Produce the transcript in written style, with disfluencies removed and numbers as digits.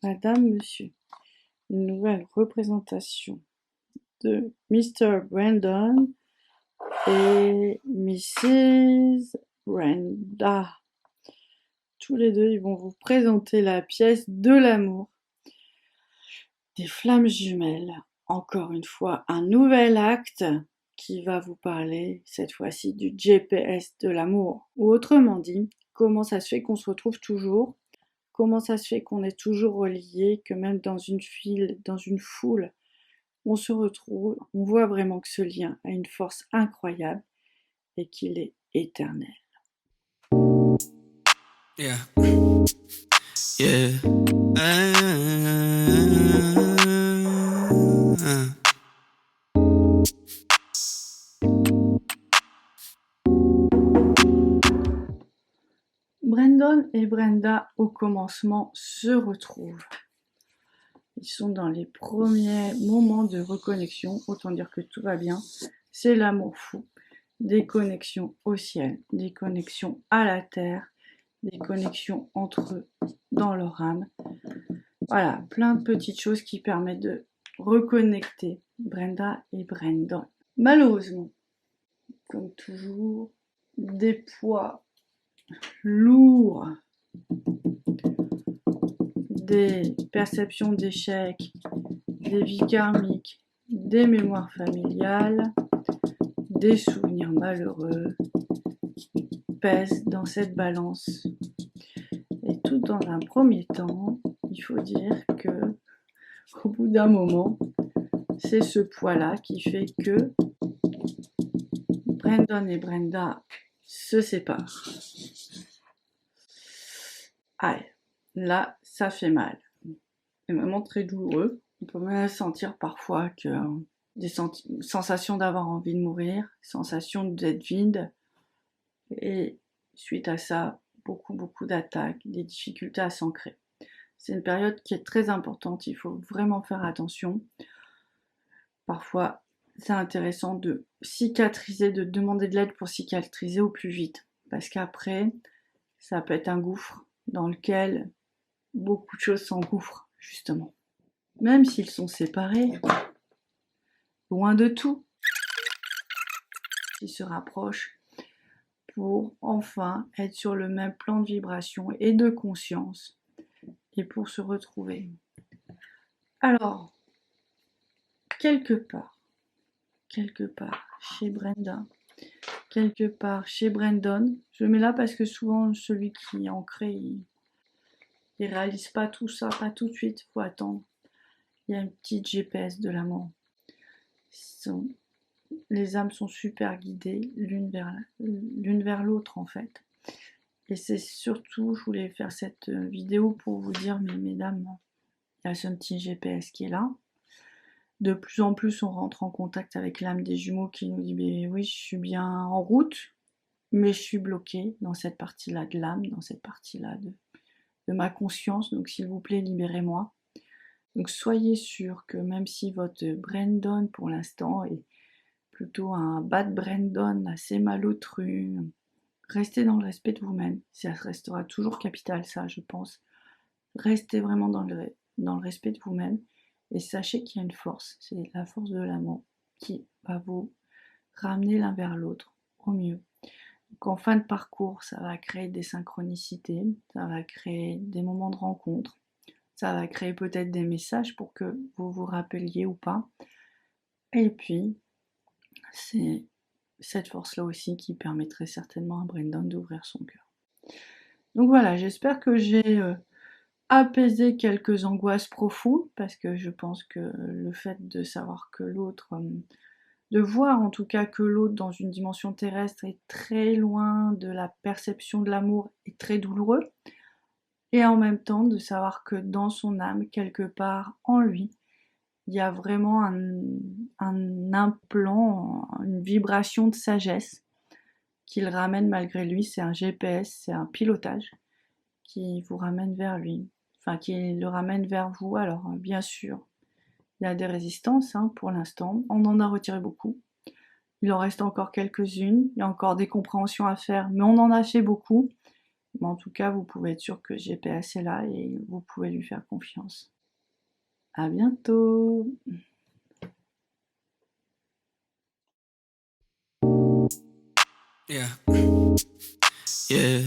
Madame, Monsieur, une nouvelle représentation de Mr. Brandon et Mrs. Brenda. Tous les deux, ils vont vous présenter la pièce de l'amour des flammes jumelles. Encore une fois, un nouvel acte qui va vous parler, cette fois-ci, du GPS de l'amour. Ou autrement dit, comment ça se fait qu'on se retrouve toujours, comment ça se fait qu'on est toujours reliés, que même dans une file, dans une foule, on se retrouve, on voit vraiment que ce lien a une force incroyable et qu'il est éternel. Yeah. Yeah. Brandon et Brenda, au commencement, se retrouvent. Ils sont dans les premiers moments de reconnexion, autant dire que tout va bien. C'est l'amour fou, des connexions au ciel, des connexions à la terre, des connexions entre eux, dans leur âme. Voilà, plein de petites choses qui permettent de reconnecter Brenda et Brandon. Malheureusement, comme toujours, des poids lourds, des perceptions d'échec, des vies karmiques, des mémoires familiales, des souvenirs malheureux pèsent dans cette balance. Et tout dans un premier temps, il faut dire que au bout d'un moment, c'est ce poids-là qui fait que Brandon et Brenda se séparent. Aïe, là, ça fait mal. C'est vraiment très douloureux. On peut même sentir parfois que des sensations d'avoir envie de mourir, sensations d'être vide, et suite à ça, beaucoup d'attaques, des difficultés à s'ancrer. C'est une période qui est très importante, il faut vraiment faire attention. Parfois, c'est intéressant de cicatriser, de demander de l'aide pour cicatriser au plus vite, parce qu'après, ça peut être un gouffre dans lequel beaucoup de choses s'engouffrent, justement. Même s'ils sont séparés, loin de tout, ils se rapprochent pour enfin être sur le même plan de vibration et de conscience, et pour se retrouver. Alors, quelque part chez Brenda, quelque part chez Brandon, je mets là parce que souvent celui qui est ancré, il réalise pas tout ça, pas tout de suite, faut attendre. Il y a une petite GPS de l'amour. Les âmes sont super guidées l'une vers l'autre en fait. Et c'est surtout, je voulais faire cette vidéo pour vous dire, mais mesdames, il y a ce petit GPS qui est là. De plus en plus, on rentre en contact avec l'âme des jumeaux qui nous dit, mais oui, je suis bien en route, mais je suis bloquée dans cette partie-là de l'âme, dans cette partie-là de ma conscience, donc s'il vous plaît, libérez-moi. Donc soyez sûr que même si votre Brandon, pour l'instant, est plutôt un bad Brandon, assez malotru, restez dans le respect de vous-même. Ça restera toujours capital, ça, je pense. Restez vraiment dans le respect de vous-même. Et sachez qu'il y a une force, c'est la force de l'amour qui va vous ramener l'un vers l'autre au mieux. Donc en fin de parcours, ça va créer des synchronicités, ça va créer des moments de rencontre, ça va créer peut-être des messages pour que vous vous rappeliez ou pas. Et puis, c'est cette force-là aussi qui permettrait certainement à Brandon d'ouvrir son cœur. Donc voilà, j'espère que j'ai apaisé quelques angoisses profondes, parce que je pense que le fait de savoir que l'autre, de voir en tout cas que l'autre dans une dimension terrestre est très loin de la perception de l'amour est très douloureux, et en même temps de savoir que dans son âme, quelque part en lui, il y a vraiment un implant, une vibration de sagesse qu'il ramène malgré lui. C'est un GPS, c'est un pilotage qui vous ramène vers lui, enfin qui le ramène vers vous. Alors bien sûr, il y a des résistances pour l'instant, on en a retiré beaucoup. Il en reste encore quelques-unes, il y a encore des compréhensions à faire, mais on en a fait beaucoup. Mais en tout cas, vous pouvez être sûr que GPS est là et vous pouvez lui faire confiance. À bientôt! Yeah. Yeah.